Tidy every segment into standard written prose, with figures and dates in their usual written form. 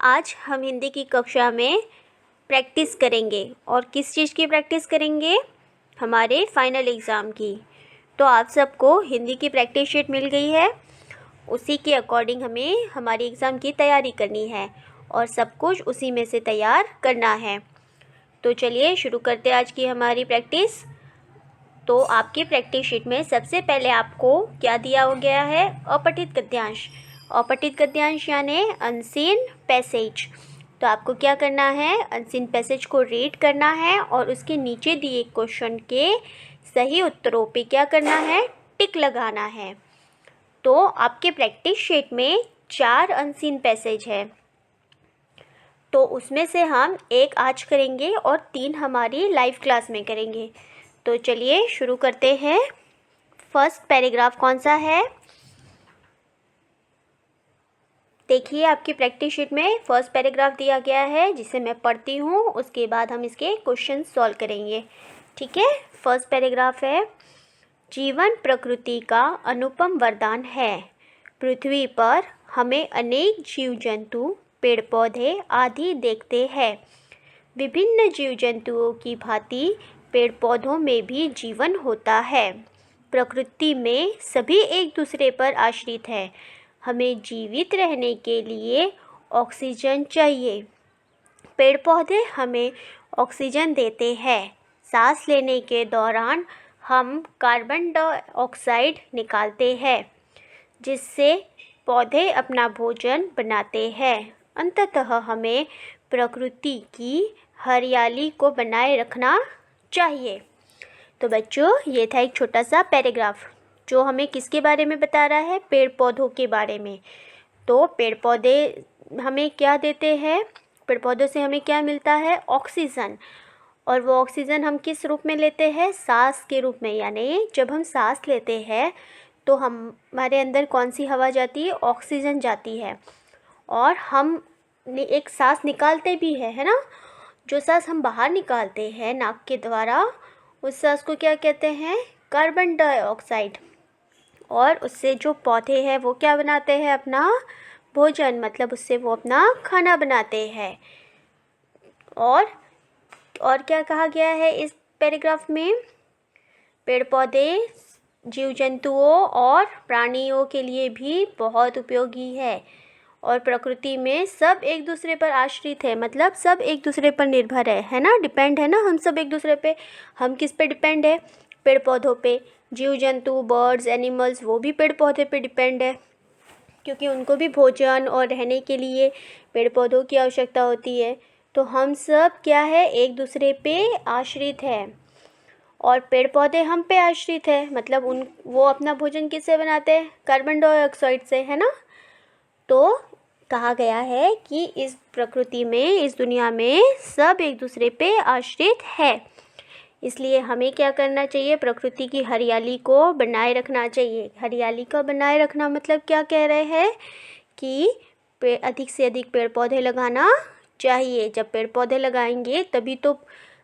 आज हम हिंदी की कक्षा में प्रैक्टिस करेंगे। और किस चीज़ की प्रैक्टिस करेंगे? हमारे फाइनल एग्ज़ाम की। तो आप सबको हिंदी की प्रैक्टिस शीट मिल गई है। उसी के अकॉर्डिंग हमें हमारी एग्ज़ाम की तैयारी करनी है और सब कुछ उसी में से तैयार करना है। तो चलिए शुरू करते हैं आज की हमारी प्रैक्टिस। तो आपकी प्रैक्टिस शीट में सबसे पहले आपको क्या दिया हो गया है? अपठित गद्यांश। अपठित गद्यांश यानी अनसीन पैसेज। तो आपको क्या करना है? अनसीन पैसेज को रीड करना है और उसके नीचे दिए क्वेश्चन के सही उत्तरों पे क्या करना है? टिक लगाना है। तो आपके प्रैक्टिस शीट में 4 अनसीन पैसेज है। तो उसमें से हम 1 आज करेंगे और 3 हमारी लाइव क्लास में करेंगे। तो चलिए शुरू करते हैं। फर्स्ट पैराग्राफ कौन सा है? देखिए आपकी प्रैक्टिस शीट में फर्स्ट पैराग्राफ दिया गया है जिसे मैं पढ़ती हूँ, उसके बाद हम इसके क्वेश्चन सॉल्व करेंगे। ठीक है। फर्स्ट पैराग्राफ है, जीवन प्रकृति का अनुपम वरदान है। पृथ्वी पर हमें अनेक जीव जंतु, पेड़ पौधे आदि देखते हैं। विभिन्न जीव जंतुओं की भांति पेड़ पौधों में भी जीवन होता है। प्रकृति में सभी एक दूसरे पर आश्रित है। हमें जीवित रहने के लिए ऑक्सीजन चाहिए। पेड़ पौधे हमें ऑक्सीजन देते हैं। सांस लेने के दौरान हम कार्बन डाइऑक्साइड निकालते हैं, जिससे पौधे अपना भोजन बनाते हैं। अंततः हमें प्रकृति की हरियाली को बनाए रखना चाहिए। तो बच्चों, ये था एक छोटा सा पैराग्राफ जो हमें किसके बारे में बता रहा है? पेड़ पौधों के बारे में। तो पेड़ पौधे हमें क्या देते हैं? पेड़ पौधों से हमें क्या मिलता है? ऑक्सीजन। और वो ऑक्सीजन हम किस रूप में लेते हैं? सांस के रूप में। यानी जब हम सांस लेते हैं तो हमारे अंदर कौन सी हवा जाती है? ऑक्सीजन जाती है। और हम एक सांस निकालते भी है ना? जो सांस हम बाहर निकालते हैं नाक के द्वारा, उस सांस को क्या कहते हैं? Carbon dioxide. और उससे जो पौधे हैं वो क्या बनाते हैं? अपना भोजन, मतलब उससे वो अपना खाना बनाते हैं। और क्या कहा गया है इस पैराग्राफ में? पेड़ पौधे जीव जंतुओं और प्राणियों के लिए भी बहुत उपयोगी है। और प्रकृति में सब एक दूसरे पर आश्रित है, मतलब सब एक दूसरे पर निर्भर है ना? डिपेंड है ना हम सब एक दूसरे पे। हम किस पे डिपेंड है? पेड़ पौधों पे। जीव जंतु, बर्ड्स, एनिमल्स, वो भी पेड़ पौधे पे डिपेंड है, क्योंकि उनको भी भोजन और रहने के लिए पेड़ पौधों की आवश्यकता होती है। तो हम सब क्या है? एक दूसरे पे आश्रित है। और पेड़ पौधे हम पे आश्रित है, मतलब वो अपना भोजन किससे बनाते हैं? कार्बन डाइऑक्साइड से, है ना? तो कहा गया है कि इस प्रकृति में, इस दुनिया में सब एक दूसरे पे आश्रित है। इसलिए हमें क्या करना चाहिए? प्रकृति की हरियाली को बनाए रखना चाहिए। हरियाली का बनाए रखना मतलब क्या कह रहे हैं? कि अधिक से अधिक पेड़ पौधे लगाना चाहिए। जब पेड़ पौधे लगाएंगे तभी तो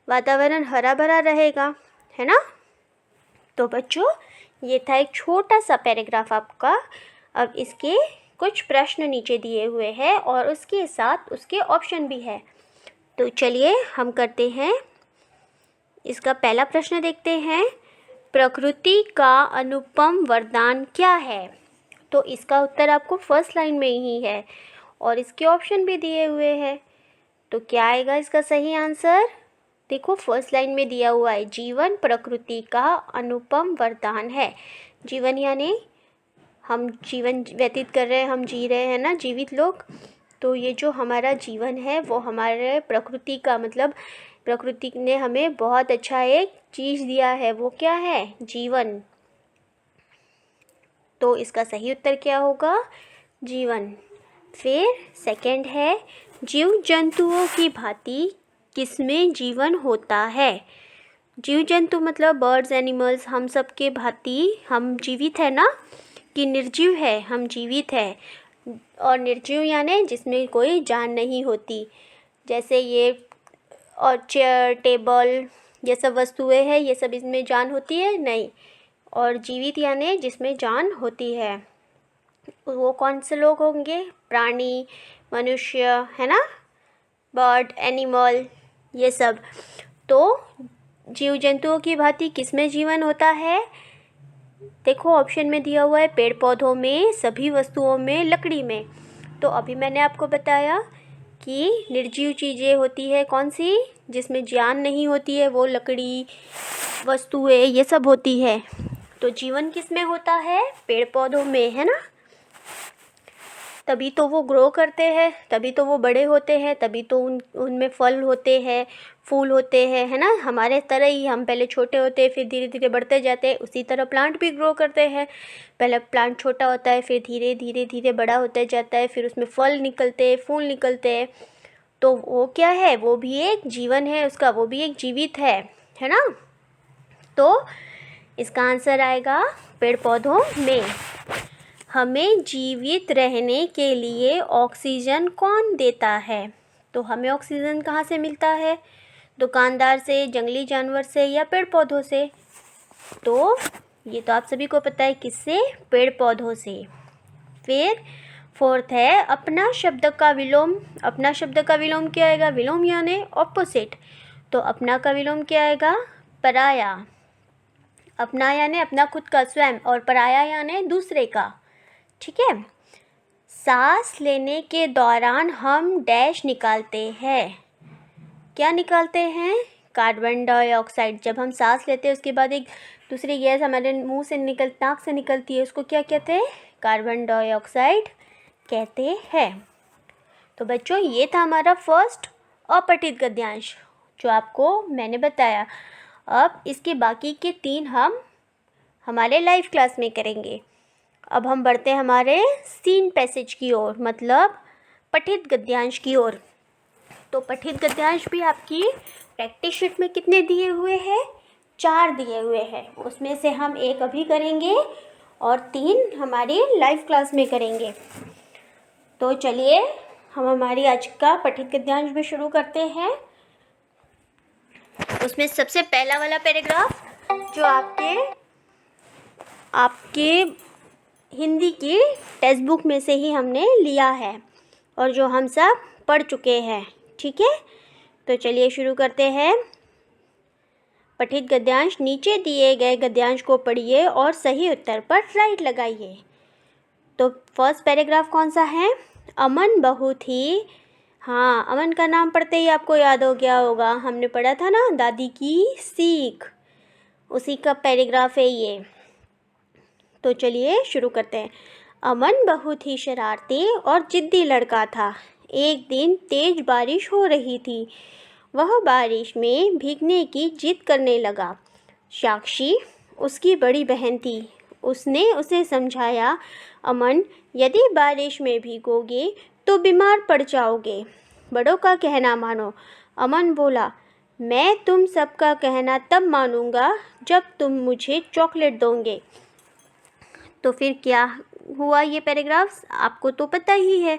वातावरण हरा भरा रहेगा, है ना? तो बच्चों, ये था एक छोटा सा पैराग्राफ आपका। अब इसके कुछ प्रश्न नीचे दिए हुए हैं और उसके साथ उसके ऑप्शन भी है। तो चलिए हम करते हैं। इसका पहला प्रश्न देखते हैं, प्रकृति का अनुपम वरदान क्या है? तो इसका उत्तर आपको फर्स्ट लाइन में ही है और इसके ऑप्शन भी दिए हुए हैं। तो क्या आएगा इसका सही आंसर? देखो फर्स्ट लाइन में दिया हुआ है, जीवन प्रकृति का अनुपम वरदान है। जीवन यानी हम जीवन व्यतीत कर रहे हैं, हम जी रहे हैं ना, जीवित लोग। तो ये जो हमारा जीवन है वो हमारे प्रकृति का, मतलब प्रकृति ने हमें बहुत अच्छा एक चीज़ दिया है। वो क्या है? जीवन। तो इसका सही उत्तर क्या होगा? जीवन। फिर सेकंड है, जीव जंतुओं की भांति किसमें जीवन होता है? जीव जंतु मतलब बर्ड्स, एनिमल्स, हम सब के भांति हम जीवित है ना? कि निर्जीव है? हम जीवित है। और निर्जीव यानी जिसमें कोई जान नहीं होती। जैसे ये और चेयर, टेबल, ये सब वस्तुएं हैं, ये सब इसमें जान होती है? नहीं। और जीवित यानी जिसमें जान होती है। वो कौन से लोग होंगे? प्राणी, मनुष्य, है ना, बर्ड, एनिमल, ये सब। तो जीव जंतुओं की भांति किसमें जीवन होता है? देखो ऑप्शन में दिया हुआ है पेड़ पौधों में, सभी वस्तुओं में, लकड़ी में। तो अभी मैंने आपको बताया कि निर्जीव चीज़ें होती है कौन सी, जिसमें जान नहीं होती है, वो लकड़ी, वस्तुएं, ये सब होती है। तो जीवन किस में होता है? पेड़ पौधों में, है ना। तभी तो वो ग्रो करते हैं, तभी तो वो बड़े होते हैं, तभी तो उनमें फल होते हैं, फूल होते हैं, है ना। हमारे तरह ही हम पहले छोटे होते हैं, फिर धीरे धीरे बढ़ते जाते हैं, उसी तरह प्लांट भी ग्रो करते हैं। पहले प्लांट छोटा होता है, फिर धीरे धीरे धीरे बड़ा होता जाता है, फिर उसमें फल निकलते हैं, फूल निकलते हैं। तो वो क्या है? वो भी एक जीवन है उसका, वो भी एक जीवित है ना। तो इसका आंसर आएगा पेड़ पौधों में। हमें जीवित रहने के लिए ऑक्सीजन कौन देता है? तो हमें ऑक्सीजन कहाँ से मिलता है? दुकानदार से, जंगली जानवर से, या पेड़ पौधों से? तो ये तो आप सभी को पता है, किससे? पेड़ पौधों से। फिर फोर्थ है अपना शब्द का विलोम। अपना शब्द का विलोम क्या आएगा? विलोम यानी ऑपोजिट। तो अपना का विलोम क्या आएगा? पराया। अपना यानी अपना खुद का, स्वयं, और पराया यानी दूसरे का। ठीक है। सांस लेने के दौरान हम डैश निकालते हैं। क्या निकालते हैं? Carbon dioxide. जब हम सांस लेते हैं उसके बाद एक दूसरी गैस हमारे मुंह से नाक से निकलती है, उसको क्या कहते हैं? कार्बन डाइऑक्साइड कहते हैं। तो बच्चों ये था हमारा फर्स्ट अपठित गद्यांश जो आपको मैंने बताया। अब इसके बाकी के 3 हम हमारे लाइव क्लास में करेंगे। अब हम बढ़ते हैं हमारे सीन पैसेज की ओर, मतलब पठित गद्यांश की ओर। तो पठित गद्यांश भी आपकी प्रैक्टिस शीट में कितने दिए हुए हैं? 4 दिए हुए हैं। उसमें से हम 1 अभी करेंगे और 3 हमारी लाइव क्लास में करेंगे। तो चलिए हम हमारी आज का पठित गद्यांश भी शुरू करते हैं। उसमें सबसे पहला वाला पैराग्राफ जो आपके हिंदी की टेक्स्ट बुक में से ही हमने लिया है और जो हम सब पढ़ चुके हैं। ठीक है, तो चलिए शुरू करते हैं। पठित गद्यांश। नीचे दिए गए गद्यांश को पढ़िए और सही उत्तर पर राइट लगाइए। तो फर्स्ट पैराग्राफ कौन सा है? अमन बहुत ही, हाँ, अमन का नाम पढ़ते ही आपको याद हो गया होगा, हमने पढ़ा था ना, दादी की सीख, उसी का पैराग्राफ है ये। तो चलिए शुरू करते हैं। अमन बहुत ही शरारती और जिद्दी लड़का था। एक दिन तेज बारिश हो रही थी। वह बारिश में भीगने की जिद करने लगा। साक्षी उसकी बड़ी बहन थी। उसने उसे समझाया, अमन, यदि बारिश में भीगोगे तो बीमार पड़ जाओगे। बड़ों का कहना मानो। अमन बोला, मैं तुम सबका कहना तब मानूंगा जब तुम मुझे चॉकलेट दोगे। तो फिर क्या हुआ? ये पैराग्राफ्स आपको तो पता ही है,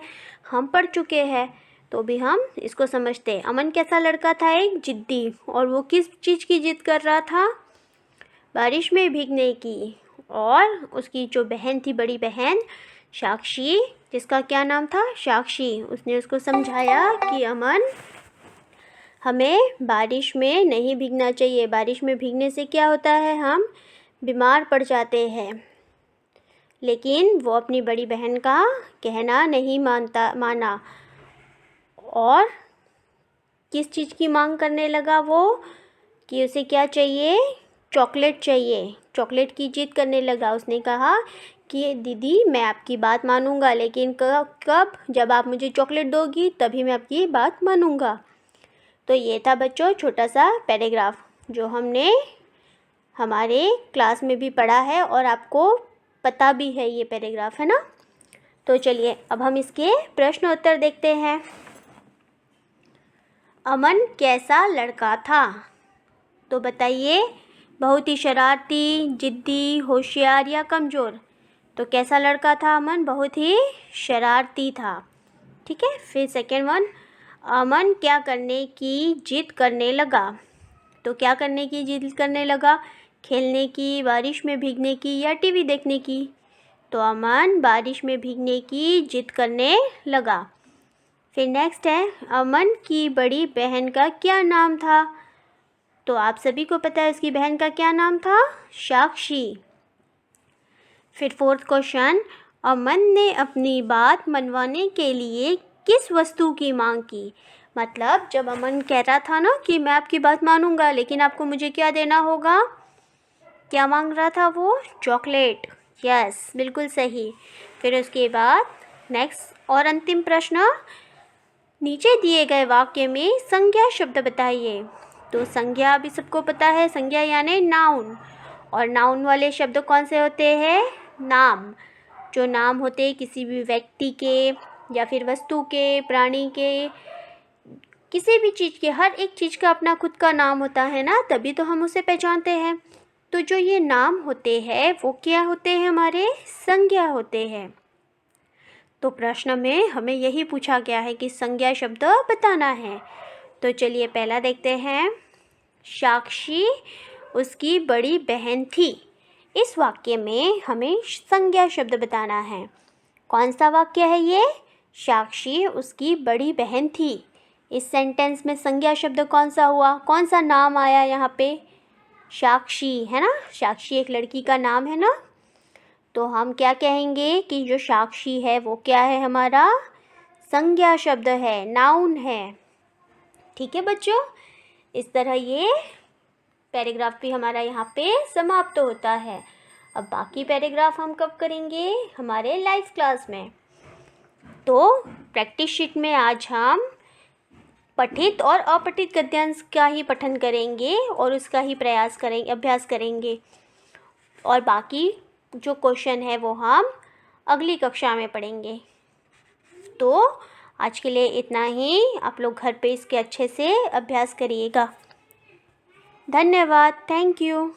हम पढ़ चुके हैं, तो भी हम इसको समझते हैं। अमन कैसा लड़का था? एक जिद्दी। और वो किस चीज़ की जिद कर रहा था? बारिश में भीगने की। और उसकी जो बहन थी, बड़ी बहन साक्षी, जिसका क्या नाम था? साक्षी, उसने उसको समझाया कि अमन, हमें बारिश में नहीं भीगना चाहिए। बारिश में भीगने से क्या होता है? हम बीमार पड़ जाते हैं। लेकिन वो अपनी बड़ी बहन का कहना नहीं माना और किस चीज़ की मांग करने लगा वो, कि उसे क्या चाहिए? चॉकलेट चाहिए। चॉकलेट की जिद करने लगा। उसने कहा कि दीदी, मैं आपकी बात मानूंगा, लेकिन कब? जब आप मुझे चॉकलेट दोगी तभी मैं आपकी बात मानूंगा। तो ये था बच्चों छोटा सा पैराग्राफ जो हमने हमारे क्लास में भी पढ़ा है और आपको पता भी है ये पैराग्राफ, है ना। तो चलिए अब हम इसके प्रश्न उत्तर देखते हैं। अमन कैसा लड़का था? तो बताइए, बहुत ही शरारती, जिद्दी, होशियार या कमज़ोर? तो कैसा लड़का था अमन? बहुत ही शरारती था। ठीक है। फिर सेकेंड वन, अमन क्या करने की जिद करने लगा? तो क्या करने की जिद करने लगा? खेलने की, बारिश में भीगने की, या टीवी देखने की? तो अमन बारिश में भीगने की जिद करने लगा। फिर नेक्स्ट है, अमन की बड़ी बहन का क्या नाम था? तो आप सभी को पता है उसकी बहन का क्या नाम था? साक्षी। फिर फोर्थ क्वेश्चन, अमन ने अपनी बात मनवाने के लिए किस वस्तु की मांग की? मतलब जब अमन कह रहा था ना कि मैं आपकी बात मानूंगा लेकिन आपको मुझे क्या देना होगा, क्या मांग रहा था वो? चॉकलेट। यस, बिल्कुल सही। फिर उसके बाद नेक्स्ट और अंतिम प्रश्न, नीचे दिए गए वाक्य में संज्ञा शब्द बताइए। तो संज्ञा अभी सबको पता है, संज्ञा यानी नाउन। और नाउन वाले शब्द कौन से होते हैं? नाम। जो नाम होते हैं किसी भी व्यक्ति के या फिर वस्तु के, प्राणी के, किसी भी चीज़ के, हर एक चीज़ का अपना खुद का नाम होता है ना, तभी तो हम उसे पहचानते हैं। तो जो ये नाम होते हैं वो क्या होते हैं? हमारे संज्ञा होते हैं। तो प्रश्न में हमें यही पूछा गया है कि संज्ञा शब्द बताना है। तो चलिए पहला देखते हैं, साक्षी उसकी बड़ी बहन थी। इस वाक्य में हमें संज्ञा शब्द बताना है। कौन सा वाक्य है ये? साक्षी उसकी बड़ी बहन थी। इस सेंटेंस में संज्ञा शब्द कौन सा हुआ? कौन सा नाम आया यहाँ पे? साक्षी, है ना? साक्षी एक लड़की का नाम है ना। तो हम क्या कहेंगे कि जो साक्षी है वो क्या है? हमारा संज्ञा शब्द है, नाउन है। ठीक है बच्चों, इस तरह ये पैराग्राफ भी हमारा यहाँ पे समाप्त होता है। अब बाकी पैराग्राफ हम कब करेंगे? हमारे लाइव क्लास में। तो प्रैक्टिस शीट में आज हम पठित और अपठित गद्यांश का ही पठन करेंगे और उसका ही प्रयास करेंगे, अभ्यास करेंगे। और बाकी जो क्वेश्चन है वो हम अगली कक्षा में पढ़ेंगे। तो आज के लिए इतना ही। आप लोग घर पे इसके अच्छे से अभ्यास करिएगा। धन्यवाद। Thank you.